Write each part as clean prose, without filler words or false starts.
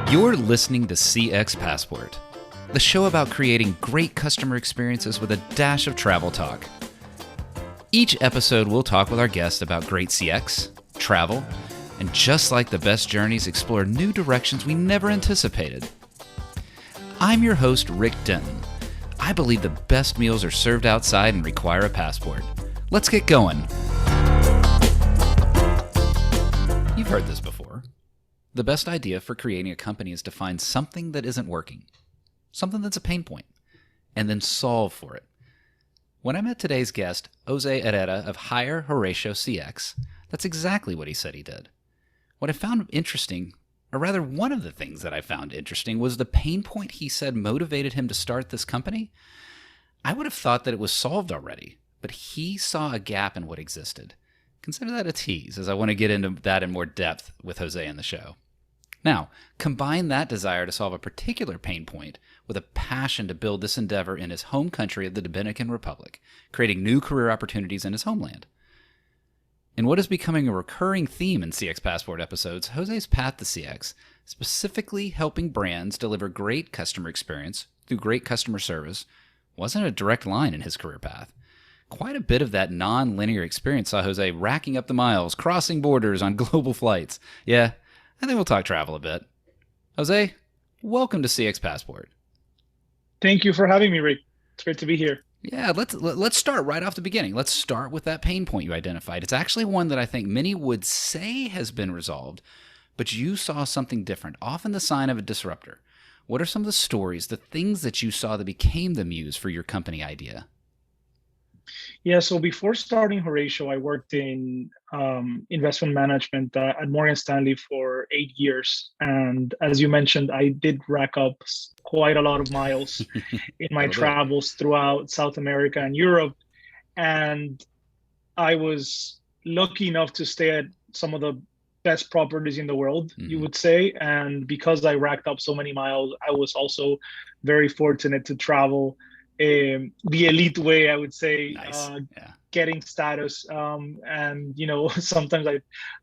You're listening to CX Passport, the show about creating great customer experiences with a dash of travel talk. Each episode, we'll talk with our guests about great CX, travel, and just like the best journeys, explore new directions we never anticipated. I'm your host, Rick Denton. I believe the best meals are served outside and require a passport. Let's get going. You've heard this before. The best idea for creating a company is to find something that isn't working, something that's a pain point, and then solve for it. When I met today's guest, Jose Herrera of Hire Horatio CX, that's exactly what he said he did. What I found interesting, or rather one of the things that I found interesting, was the pain point he said motivated him to start this company. I would have thought that it was solved already, but he saw a gap in what existed. Consider that a tease, as I want to get into that in more depth with Jose in the show. Now, combine that desire to solve a particular pain point with a passion to build this endeavor in his home country of the Dominican Republic, creating new career opportunities in his homeland. In what is becoming a recurring theme in CX Passport episodes, Jose's path to CX, specifically helping brands deliver great customer experience through great customer service, wasn't a direct line in his career path. Quite a bit of that non-linear experience saw Jose racking up the miles, crossing borders on global flights. Yeah, I think we'll talk travel a bit. Jose, welcome to CX Passport. Thank you for having me, Rick. It's great to be here. Yeah, let's start right off the beginning. Let's start with that pain point you identified. It's actually one that I think many would say has been resolved, but you saw something different, often the sign of a disruptor. What are some of the stories, the things that you saw that became the muse for your company idea? Yeah, so before starting Horatio, I worked in investment management at Morgan Stanley for 8 years. And as you mentioned, I did rack up quite a lot of miles in my travels throughout South America and Europe. And I was lucky enough to stay at some of the best properties in the world, you would say. And because I racked up so many miles, I was also very fortunate to travel the elite way, I would say. Nice. Yeah. Getting status, and sometimes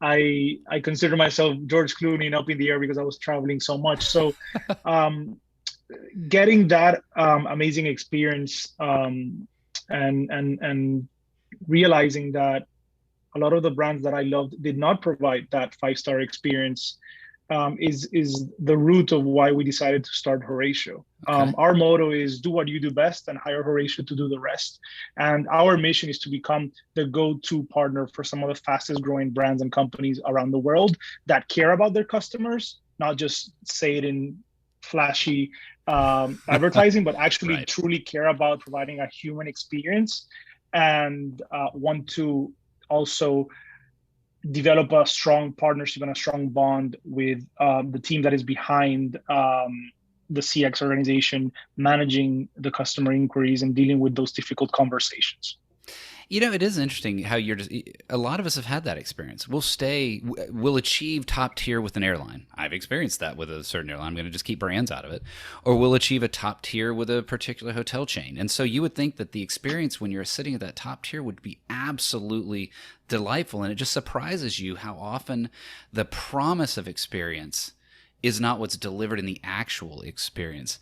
I consider myself George Clooney up in the air because I was traveling so much. So getting that amazing experience, and realizing that a lot of the brands that I loved did not provide that 5-star experience is the root of why we decided to start Horatio. Okay. Our motto is do what you do best and hire Horatio to do the rest. And our mission is to become the go-to partner for some of the fastest growing brands and companies around the world that care about their customers, not just say it in flashy advertising, but actually Right. truly care about providing a human experience and want to also develop a strong partnership and a strong bond with the team that is behind the CX organization, managing the customer inquiries and dealing with those difficult conversations. It is interesting how a lot of us have had that experience. We'll achieve top tier with an airline. I've experienced that with a certain airline. I'm going to just keep brands out of it. Or we'll achieve a top tier with a particular hotel chain. And so you would think that the experience when you're sitting at that top tier would be absolutely delightful. And it just surprises you how often the promise of experience is not what's delivered in the actual experience.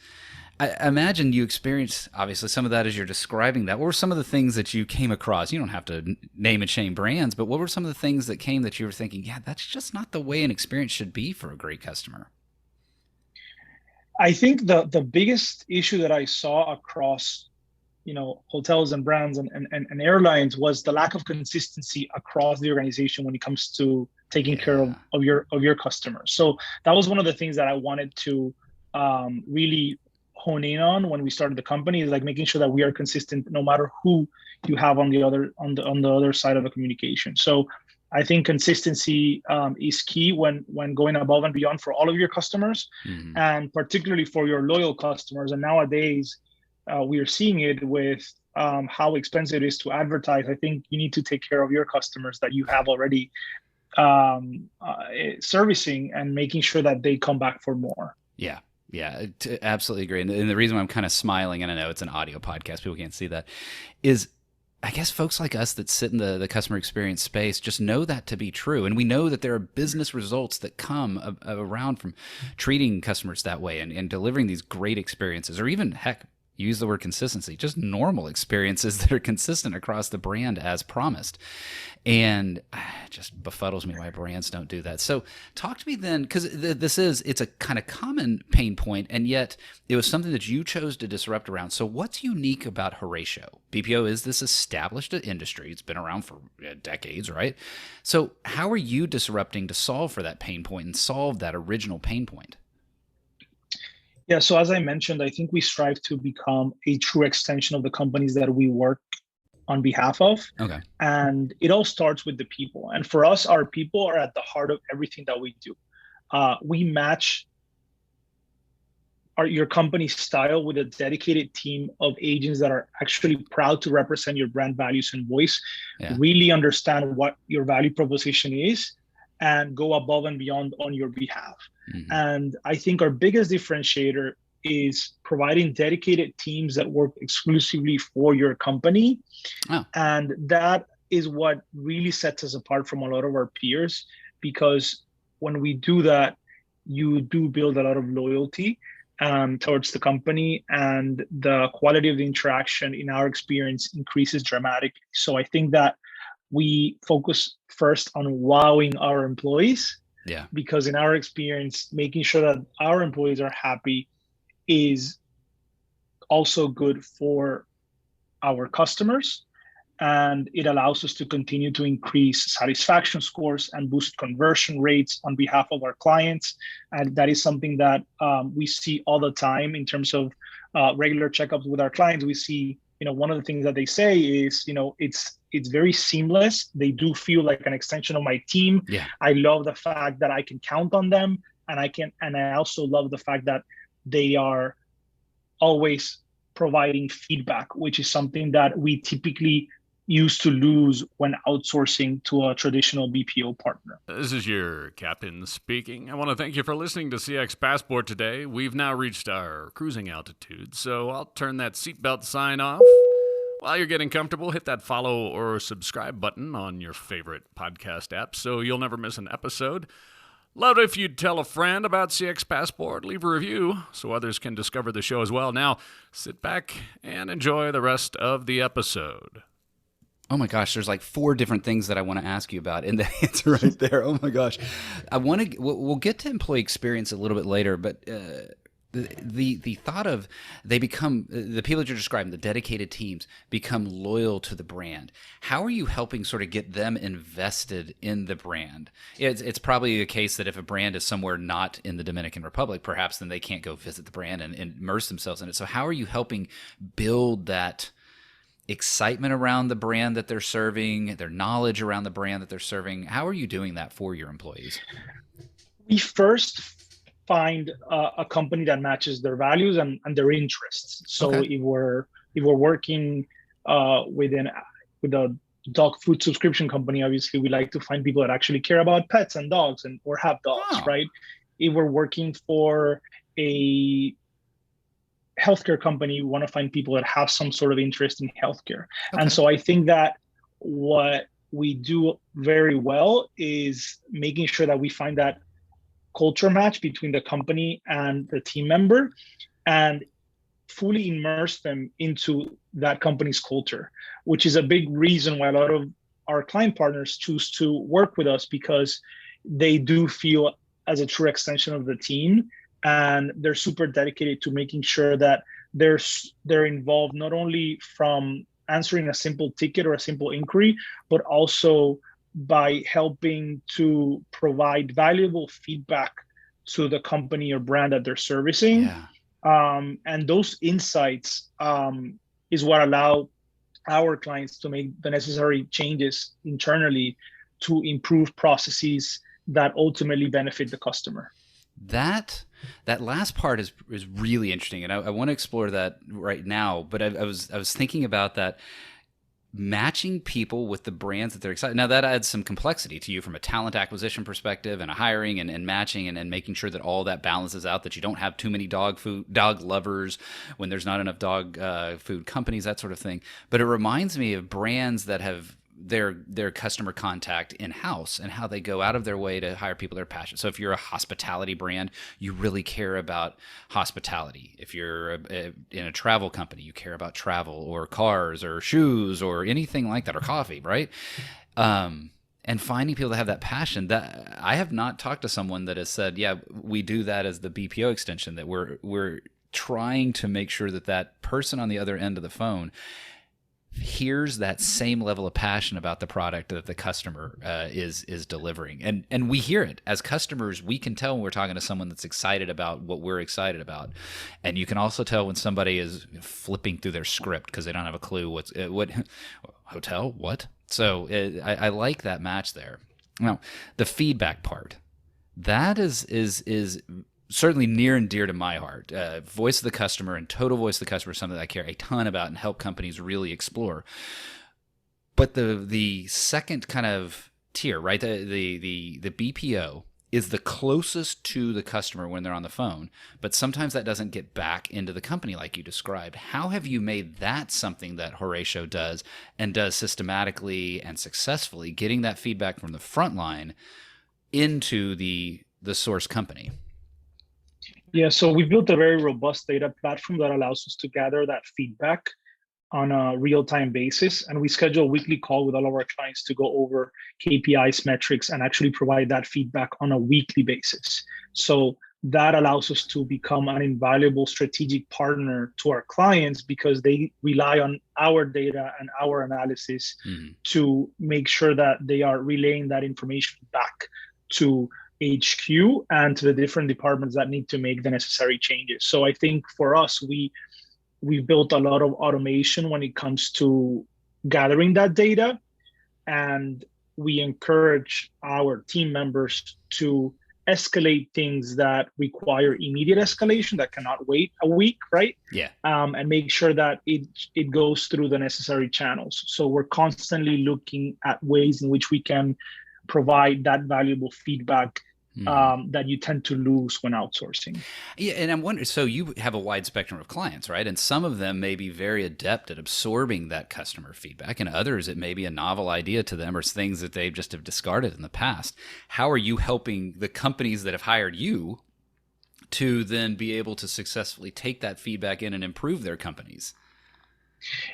I imagine you experienced, obviously, some of that as you're describing that. What were some of the things that you came across? You don't have to name and shame brands, but what were some of the things that came that you were thinking, yeah, that's just not the way an experience should be for a great customer? I think the biggest issue that I saw across hotels and brands and airlines was the lack of consistency across the organization when it comes to taking care of your customers. So that was one of the things that I wanted to really hone in on when we started the company, is like making sure that we are consistent no matter who you have on the other side of the communication. So I think consistency is key when going above and beyond for all of your customers, and particularly for your loyal customers. And nowadays we are seeing it with how expensive it is to advertise. I think you need to take care of your customers that you have already servicing and making sure that they come back for more. Yeah. Yeah, absolutely agree. And the reason why I'm kind of smiling, and I know it's an audio podcast, people can't see that, is I guess folks like us that sit in the customer experience space just know that to be true. And we know that there are business results that come around from treating customers that way and delivering these great experiences, or even, heck, use the word consistency, just normal experiences that are consistent across the brand as promised. And it just befuddles me why brands don't do that. So talk to me then, because it's a kind of common pain point, and yet it was something that you chose to disrupt around. So what's unique about Horatio? BPO is this established industry. It's been around for decades, right? So how are you disrupting to solve for that pain point and solve that original pain point? Yeah, so as I mentioned, I think we strive to become a true extension of the companies that we work on behalf of. Okay. And it all starts with the people. And for us, our people are at the heart of everything that we do. We match your company style with a dedicated team of agents that are actually proud to represent your brand values and voice, really understand what your value proposition is, and go above and beyond on your behalf. Mm-hmm. And I think our biggest differentiator is providing dedicated teams that work exclusively for your company. Oh. And that is what really sets us apart from a lot of our peers, because when we do that, you do build a lot of loyalty towards the company, and the quality of the interaction in our experience increases dramatically. So I think that we focus first on wowing our employees. Yeah. Because in our experience, making sure that our employees are happy is also good for our customers. And it allows us to continue to increase satisfaction scores and boost conversion rates on behalf of our clients. And that is something that we see all the time in terms of regular checkups with our clients. We see, one of the things that they say is, it's very seamless. They do feel like an extension of my team. Yeah. I love the fact that I can count on them, and I also love the fact that they are always providing feedback, which is something that we typically used to lose when outsourcing to a traditional BPO partner. This is your captain speaking. I want to thank you for listening to CX Passport today. We've now reached our cruising altitude, so I'll turn that seatbelt sign off. While you're getting comfortable, hit that follow or subscribe button on your favorite podcast app so you'll never miss an episode. Love it if you'd tell a friend about CX Passport, leave a review so others can discover the show as well. Now, sit back and enjoy the rest of the episode. Oh my gosh, there's like 4 different things that I want to ask you about in the answer right there. Oh my gosh. We'll get to employee experience a little bit later, but the thought of they become, the people that you're describing, the dedicated teams, become loyal to the brand. How are you helping sort of get them invested in the brand? It's probably a case that if a brand is somewhere not in the Dominican Republic, perhaps then they can't go visit the brand and immerse themselves in it. So how are you helping build that excitement around the brand that they're serving, their knowledge around the brand that they're serving? How are you doing that for your employees? We first find a company that matches their values and their interests. So okay. if we're working with a dog food subscription company, obviously we like to find people that actually care about pets and dogs or have dogs, right? If we're working for a healthcare company, we want to find people that have some sort of interest in healthcare. Okay. And so I think that what we do very well is making sure that we find that culture match between the company and the team member and fully immerse them into that company's culture, which is a big reason why a lot of our client partners choose to work with us, because they do feel as a true extension of the team. And they're super dedicated to making sure that they're involved not only from answering a simple ticket or a simple inquiry, but also by helping to provide valuable feedback to the company or brand that they're servicing. Yeah. And those insights is what allow our clients to make the necessary changes internally to improve processes that ultimately benefit the customer. That last part is really interesting, and I want to explore that right now. But I was thinking about that. matching people with the brands that they're excited. Now that adds some complexity to you from a talent acquisition perspective and a hiring and matching and making sure that all that balances out, that you don't have too many dog lovers when there's not enough dog food companies, that sort of thing. But it reminds me of brands that have their customer contact in-house and how they go out of their way to hire people that are passionate. So if you're a hospitality brand, you really care about hospitality. If you're in a travel company, you care about travel or cars or shoes or anything like that, or coffee, right? And finding people that have that passion. That I have not talked to someone that has said, yeah, we do that as the BPO extension, that we're trying to make sure that that person on the other end of the phone here's that same level of passion about the product that the customer is delivering. And we hear it. As customers, we can tell when we're talking to someone that's excited about what we're excited about. And you can also tell when somebody is flipping through their script because they don't have a clue what hotel, what? So I like that match there. Now, the feedback part, that is certainly near and dear to my heart. Voice of the customer and total voice of the customer is something that I care a ton about and help companies really explore. But the second kind of tier, right? The BPO is the closest to the customer when they're on the phone, but sometimes that doesn't get back into the company like you described. How have you made that something that Horatio does and does systematically and successfully, getting that feedback from the front line into the source company? Yeah, so we built a very robust data platform that allows us to gather that feedback on a real-time basis. And we schedule a weekly call with all of our clients to go over KPIs, metrics, and actually provide that feedback on a weekly basis. So that allows us to become an invaluable strategic partner to our clients because they rely on our data and our analysis to make sure that they are relaying that information back to HQ and to the different departments that need to make the necessary changes. So I think for us, we've built a lot of automation when it comes to gathering that data, and we encourage our team members to escalate things that require immediate escalation that cannot wait a week, right? Yeah. And make sure that it goes through the necessary channels. So we're constantly looking at ways in which we can provide that valuable feedback that you tend to lose when outsourcing. Yeah, and I'm wondering, so you have a wide spectrum of clients, right? And some of them may be very adept at absorbing that customer feedback, and others it may be a novel idea to them or things that they just have discarded in the past. How are you helping the companies that have hired you to then be able to successfully take that feedback in and improve their companies?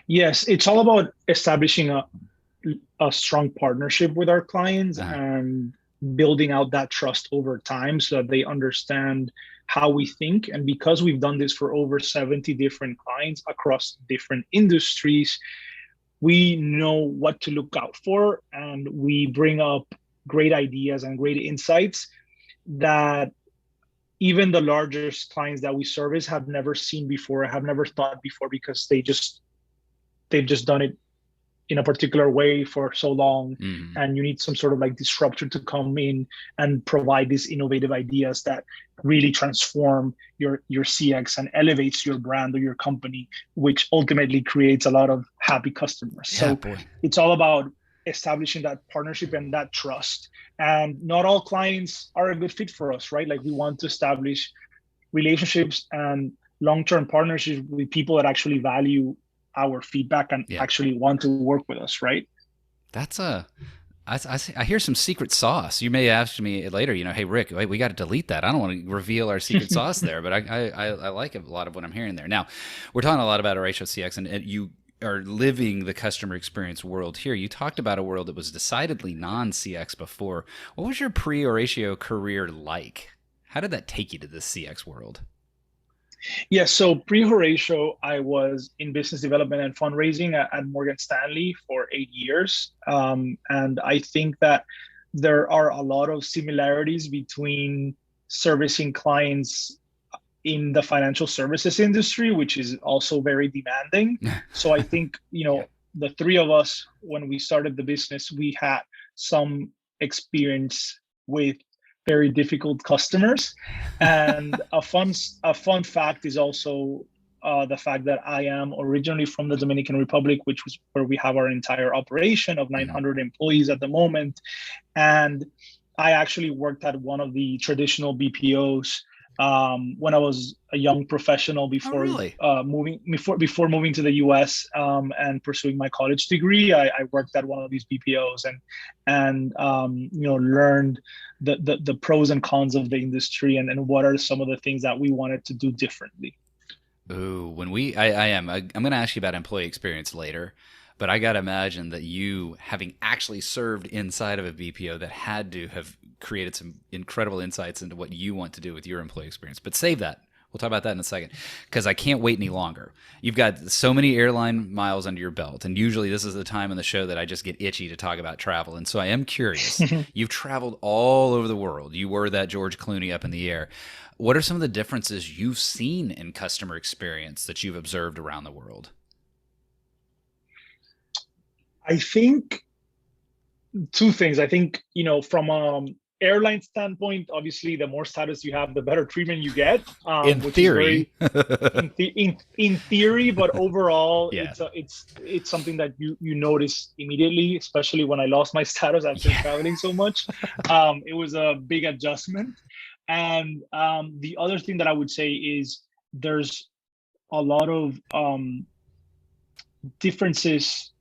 Yes, it's all about establishing a strong partnership with our clients and building out that trust over time so that they understand how we think. And because we've done this for over 70 different clients across different industries, we know what to look out for, and we bring up great ideas and great insights that even the largest clients that we service have never seen before, have never thought before, because they've just done it in a particular way for so long. And you need some sort of like disruptor to come in and provide these innovative ideas that really transform your CX and elevates your brand or your company, which ultimately creates a lot of happy customers. Yeah, so boy. It's all about establishing that partnership and that trust. And not all clients are a good fit for us, right? Like we want to establish relationships and long-term partnerships with people that actually value our feedback and actually want to work with us, right? That's I hear some secret sauce. You may ask me later, hey, Rick, we got to delete that. I don't want to reveal our secret sauce there, but I like a lot of what I'm hearing there. Now, we're talking a lot about Horatio CX, and you are living the customer experience world here. You talked about a world that was decidedly non-CX before. What was your pre-Horatio career like? How did that take you to the CX world? Yeah, so pre-Horatio, I was in business development and fundraising at Morgan Stanley for 8 years. And I think that there are a lot of similarities between servicing clients in the financial services industry, which is also very demanding. So I think, the three of us, when we started the business, we had some experience with very difficult customers. And a fun fact is also the fact that I am originally from the Dominican Republic, which was where we have our entire operation of 900 employees at the moment. And I actually worked at one of the traditional BPOs when I was a young professional before before moving to the US and pursuing my college degree. I worked at one of these BPOs and learned the pros and cons of the industry and what are some of the things that we wanted to do differently. Ooh, I'm going to ask you about employee experience later, but I got to imagine that you, having actually served inside of a BPO, that had to have created some incredible insights into what you want to do with your employee experience. But save that. We'll talk about that in a second, because I can't wait any longer. You've got so many airline miles under your belt, and usually this is the time in the show that I just get itchy to talk about travel. And so I am curious. You've traveled all over the world. You were that George Clooney up in the air. What are some of the differences you've seen in customer experience that you've observed around the world? I think two things. I think, from airline standpoint, obviously, the more status you have, the better treatment you get. In theory, in theory, but overall, yeah. it's something that you notice immediately, especially when I lost my status after traveling so much. It was a big adjustment. And the other thing that I would say is there's a lot of differences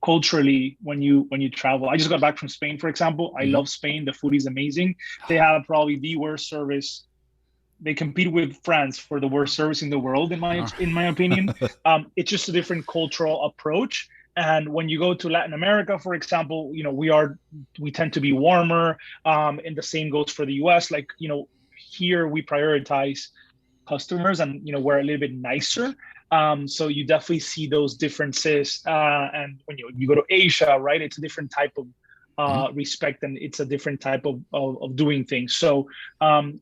culturally when you travel. I just got back from Spain, for example. I love Spain. The food is amazing. They have probably the worst service. They compete with France for the worst service in the world, in my opinion. It's just a different cultural approach. And when you go to Latin America, for example, we tend to be warmer. And the same goes for the US. Here we prioritize customers and, we're a little bit nicer. So you definitely see those differences. And when you go to Asia, right, it's a different type of respect, and it's a different type of doing things. So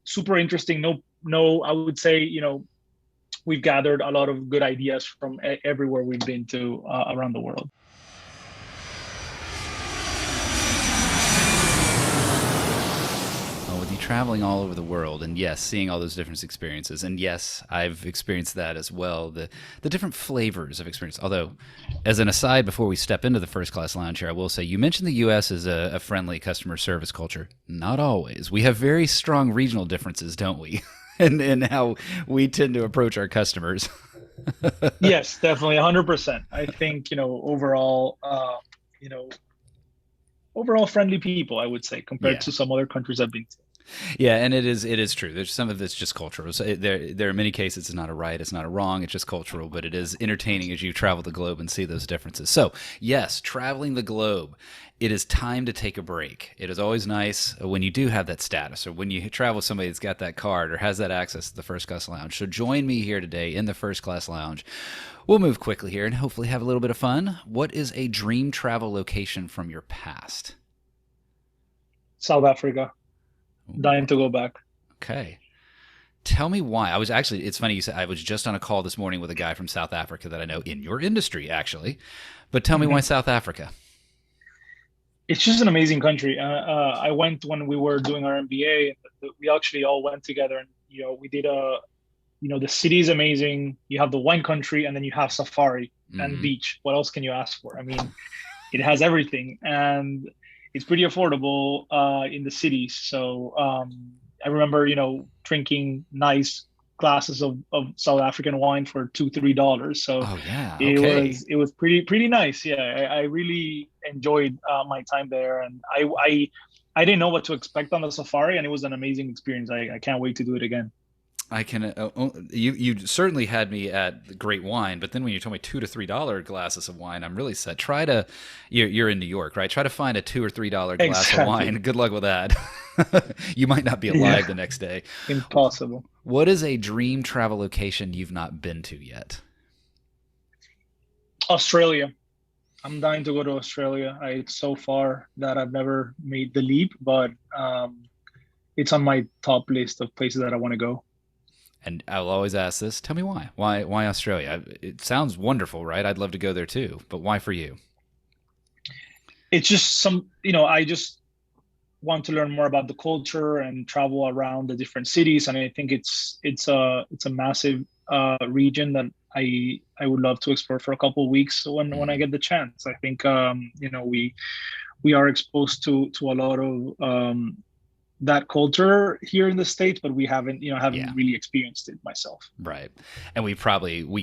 super interesting. No, I would say, we've gathered a lot of good ideas from everywhere we've been to around the world. Traveling all over the world, and yes, seeing all those different experiences, and yes, I've experienced that as well, the different flavors of experience. Although, as an aside, before we step into the first class lounge here, I will say, you mentioned the U.S. as a friendly customer service culture. Not always. We have very strong regional differences, don't we? in how we tend to approach our customers. Yes, definitely, 100%. I think, overall friendly people, I would say, compared to some other countries I've been to. Yeah, and it is true. There's some of it's just cultural. So there are many cases it's not a right, it's not a wrong, it's just cultural, but it is entertaining as you travel the globe and see those differences. So, yes, traveling the globe, it is time to take a break. It is always nice when you do have that status, or when you travel with somebody that's got that card or has that access to the first class lounge. So join me here today in the first class lounge. We'll move quickly here and hopefully have a little bit of fun. What is a dream travel location from your past? South Africa. Dying to go back. Okay. Tell me why. It's funny you said, I was just on a call this morning with a guy from South Africa that I know in your industry, actually. But tell me why South Africa? It's just an amazing country. I went when we were doing our MBA. We actually all went together, and we did the city is amazing. You have the wine country, and then you have safari and beach. What else can you ask for? I mean, it has everything, and it's pretty affordable in the cities. So I remember, drinking nice glasses of South African wine for $2-3. So it was pretty nice. Yeah, I really enjoyed my time there, and I didn't know what to expect on the safari, and it was an amazing experience. I can't wait to do it again. I can. You certainly had me at great wine, but then when you told me $2 to $3 glasses of wine, I'm really set. You're in New York, right? Try to find a $2 or $3 glass of wine. Good luck with that. You might not be alive the next day. Impossible. What is a dream travel location you've not been to yet? Australia. I'm dying to go to Australia. It's so far that I've never made the leap, but it's on my top list of places that I want to go. And I'll always ask this. Tell me why. Why Australia? It sounds wonderful, right? I'd love to go there too. But why for you? It's just I just want to learn more about the culture and travel around the different cities. And I think it's a massive region that I would love to explore for a couple of weeks when I get the chance. I think we are exposed to a lot of that culture here in the States, but we haven't really experienced it myself. Right. And we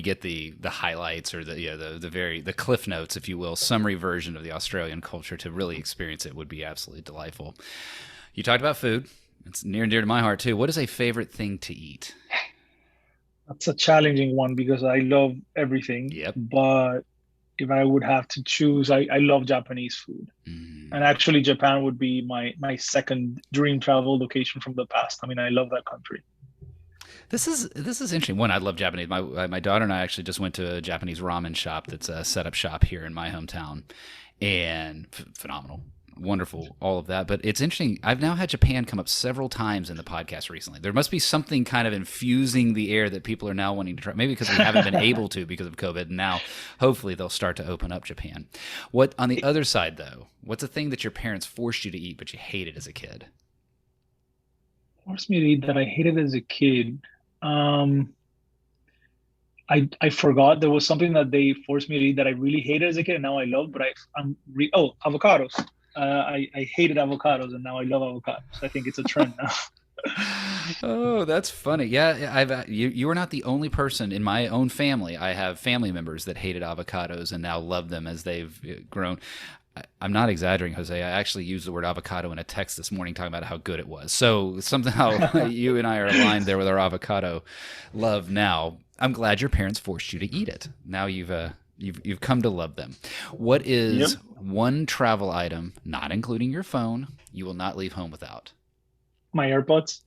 get the highlights or the cliff notes, if you will, summary version of the Australian culture. To really experience it would be absolutely delightful. You talked about food. It's near and dear to my heart too. What is a favorite thing to eat? That's a challenging one because I love everything. Yep. But if I would have to choose, I love Japanese food. And actually Japan would be my second dream travel location from the past. I mean, I love that country. This is interesting. One, I love Japanese. My daughter and I actually just went to a Japanese ramen shop that's a setup shop here in my hometown, and phenomenal. Wonderful, all of that. But it's interesting. I've now had Japan come up several times in the podcast recently. There must be something kind of infusing the air that people are now wanting to try. Maybe because we haven't been able to because of COVID. And now, hopefully, they'll start to open up Japan. What on the other side, though? What's a thing that your parents forced you to eat but you hated as a kid? Forced me to eat that I hated as a kid. I forgot there was something that they forced me to eat that I really hated as a kid, and now I love. But avocados. I hated avocados, and now I love avocados. I think it's a trend now. Oh, that's funny. Yeah, you are not the only person in my own family. I have family members that hated avocados and now love them as they've grown. I'm not exaggerating, Jose. I actually used the word avocado in a text this morning talking about how good it was. So somehow you and I are aligned there with our avocado love now. I'm glad your parents forced you to eat it. Now you've come to love them. What is one travel item, not including your phone, you will not leave home without? My AirPods.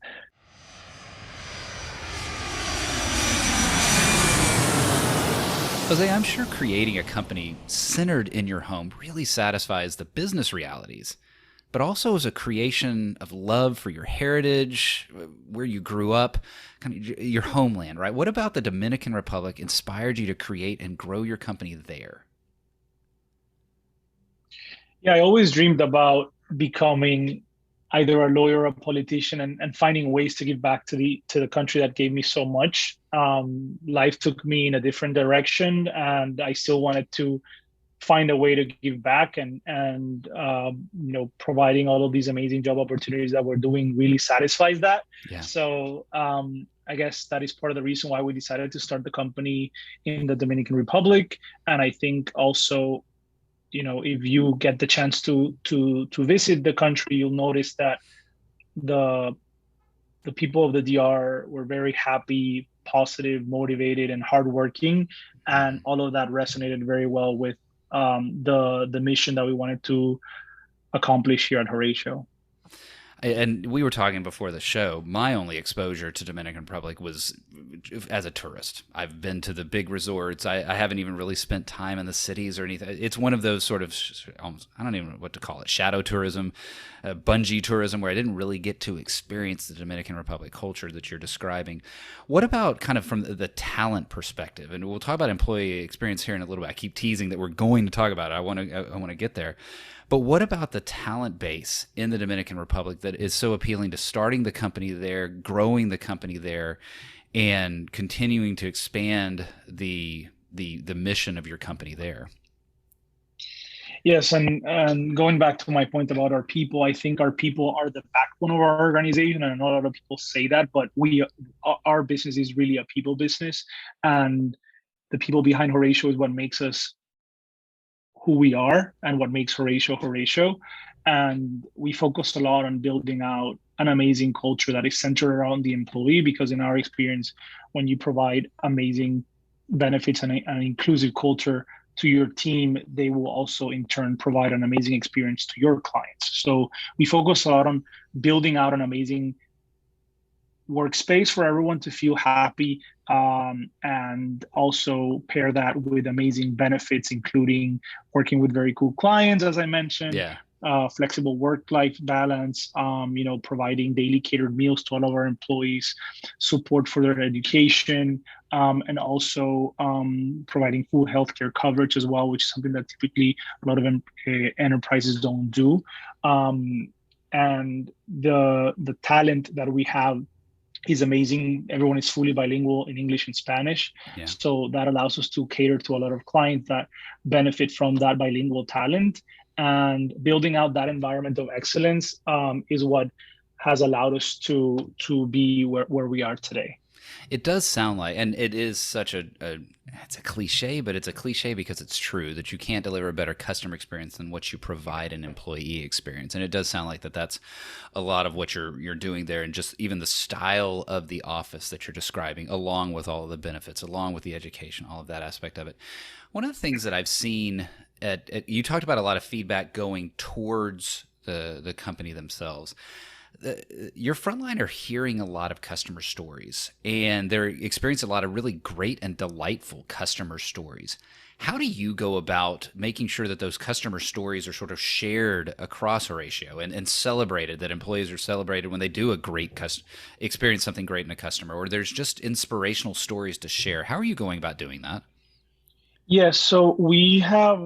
Jose, I'm sure creating a company centered in your home really satisfies the business realities, but also as a creation of love for your heritage, where you grew up, kind of your homeland, right? What about the Dominican Republic inspired you to create and grow your company there? Yeah, I always dreamed about becoming either a lawyer or a politician and finding ways to give back to the country that gave me so much. Life took me in a different direction, and I still wanted to find a way to give back, and providing all of these amazing job opportunities that we're doing really satisfies that. Yeah. So I guess that is part of the reason why we decided to start the company in the Dominican Republic. And I think also, if you get the chance to visit the country, you'll notice that the people of the DR were very happy, positive, motivated, and hardworking, and all of that resonated very well with the mission that we wanted to accomplish here at Horatio. And we were talking before the show, my only exposure to Dominican Republic was as a tourist. I've been to the big resorts. I haven't even really spent time in the cities or anything. It's one of those sort of, I don't even know what to call it, shadow tourism, bungee tourism, where I didn't really get to experience the Dominican Republic culture that you're describing. What about kind of from the talent perspective? And we'll talk about employee experience here in a little bit. I keep teasing that we're going to talk about it. I want to get there. But what about the talent base in the Dominican Republic that is so appealing to starting the company there, growing the company there, and continuing to expand the mission of your company there? Yes, and going back to my point about our people, I think our people are the backbone of our organization, and not a lot of people say that, but our business is really a people business, and the people behind Horatio is what makes us who we are and what makes Horatio. And we focus a lot on building out an amazing culture that is centered around the employee, because in our experience, when you provide amazing benefits and an inclusive culture to your team, they will also in turn provide an amazing experience to your clients. So we focus a lot on building out an amazing workspace for everyone to feel happy, and also pair that with amazing benefits, including working with very cool clients, as I mentioned, flexible work-life balance, providing daily catered meals to all of our employees, support for their education, and also providing full healthcare coverage as well, which is something that typically a lot of enterprises don't do. And the talent that we have is amazing. Everyone is fully bilingual in English and Spanish. Yeah. So that allows us to cater to a lot of clients that benefit from that bilingual talent. And building out that environment of excellence is what has allowed us to be where we are today. It does sound like, and it is such it's a cliche, but it's a cliche because it's true, that you can't deliver a better customer experience than what you provide an employee experience. And it does sound like that's a lot of what you're doing there, and just even the style of the office that you're describing, along with all of the benefits, along with the education, all of that aspect of it. One of the things that I've seen you talked about a lot of feedback going towards the company themselves. Your frontline are hearing a lot of customer stories, and they're experiencing a lot of really great and delightful customer stories. How do you go about making sure that those customer stories are sort of shared across Horatio and celebrated, that employees are celebrated when they do a great experience something great in a customer, or there's just inspirational stories to share? How are you going about doing that? Yes, so we have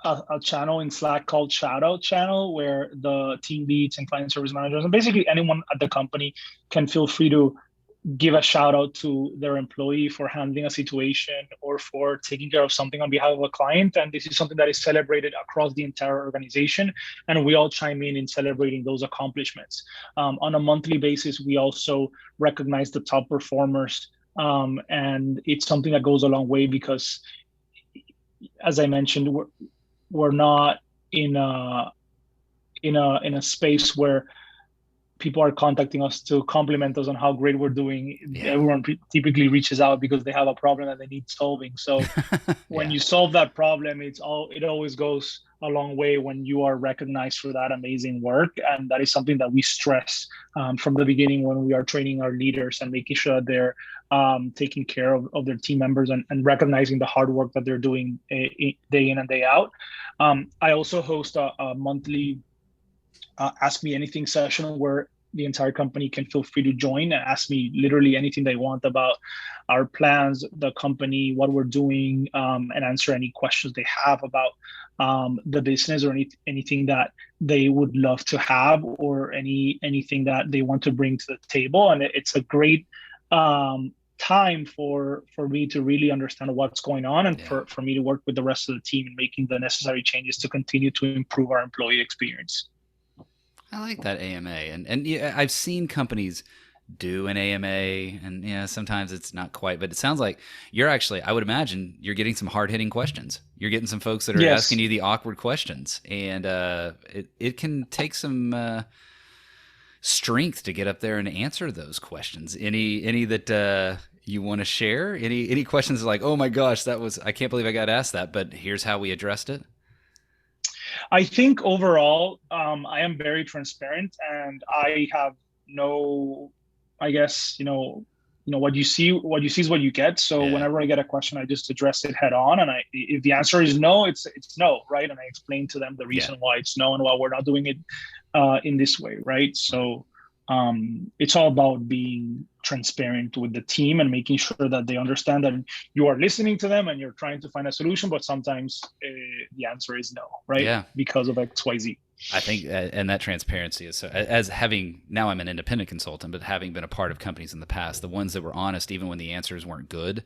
a channel in Slack called Shoutout Channel, where the team leads and client service managers and basically anyone at the company can feel free to give a shout out to their employee for handling a situation or for taking care of something on behalf of a client. And this is something that is celebrated across the entire organization. And we all chime in celebrating those accomplishments. On a monthly basis, we also recognize the top performers. And it's something that goes a long way because, as I mentioned, we're not in a space where people are contacting us to compliment us on how great we're doing. Yeah. Everyone typically reaches out because they have a problem that they need solving. So when you solve that problem, it always goes a long way when you are recognized for that amazing work. And that is something that we stress from the beginning when we are training our leaders and making sure that they're taking care of their team members and recognizing the hard work that they're doing day in and day out. I also host a monthly Ask Me Anything session where the entire company can feel free to join and ask me literally anything they want about our plans, the company, what we're doing, and answer any questions they have about the business or anything that they would love to have or anything that they want to bring to the table. And it's a great time for me to really understand what's going on and for me to work with the rest of the team in making the necessary changes to continue to improve our employee experience. I like that AMA, and yeah, I've seen companies do an AMA, and sometimes it's not quite, but it sounds like you're actually, I would imagine you're getting some hard-hitting questions. You're getting some folks that are asking you the awkward questions, and it can take some strength to get up there and answer those questions. Any that you want to share? Any questions like, oh my gosh, I can't believe I got asked that, but here's how we addressed it? I think overall, I am very transparent, and I have I guess, what you see is what you get. So whenever I get a question, I just address it head on. And if the answer is no, it's no, right? And I explain to them the reason why it's no and why we're not doing it in this way, right? So it's all about being transparent with the team and making sure that they understand that you are listening to them and you're trying to find a solution, but sometimes the answer is no, right? Yeah. Because of XYZ. I think, and that transparency is, as having, now I'm an independent consultant, but having been a part of companies in the past, the ones that were honest, even when the answers weren't good,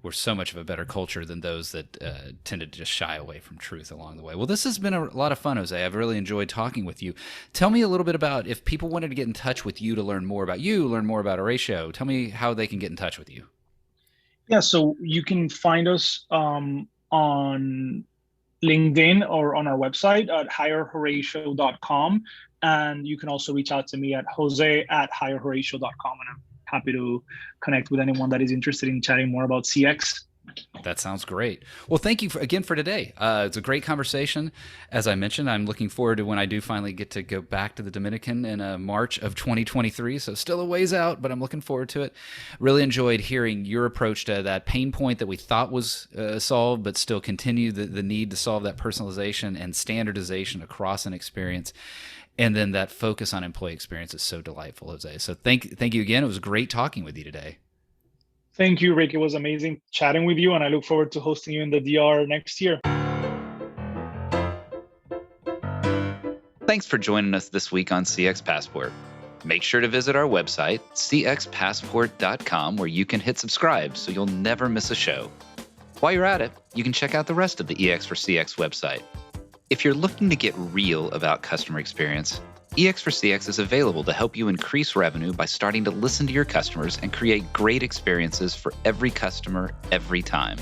were so much of a better culture than those that tended to just shy away from truth along the way. Well, this has been a lot of fun, Jose. I've really enjoyed talking with you. Tell me a little bit about, if people wanted to get in touch with you to learn more about you, learn more about Horatio, tell me how they can get in touch with you. Yeah, so you can find us on LinkedIn or on our website at hirehoratio.com. And you can also reach out to me at jose@hirehoratio.com. And I'm happy to connect with anyone that is interested in chatting more about CX. That sounds great. Well, thank you again for today. It's a great conversation. As I mentioned, I'm looking forward to when I do finally get to go back to the Dominican in March of 2023. So still a ways out, but I'm looking forward to it. Really enjoyed hearing your approach to that pain point that we thought was solved, but still continue the need to solve that personalization and standardization across an experience. And then that focus on employee experience is so delightful, Jose. So thank you again. It was great talking with you today. Thank you, Rick. It was amazing chatting with you, and I look forward to hosting you in the DR next year. Thanks for joining us this week on CX Passport. Make sure to visit our website, cxpassport.com, where you can hit subscribe so you'll never miss a show. While you're at it, you can check out the rest of the EX for CX website. If you're looking to get real about customer experience, EX for CX is available to help you increase revenue by starting to listen to your customers and create great experiences for every customer every time.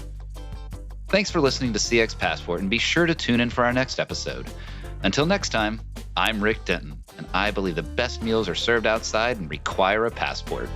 Thanks for listening to CX Passport, and be sure to tune in for our next episode. Until next time, I'm Rick Denton, and I believe the best meals are served outside and require a passport.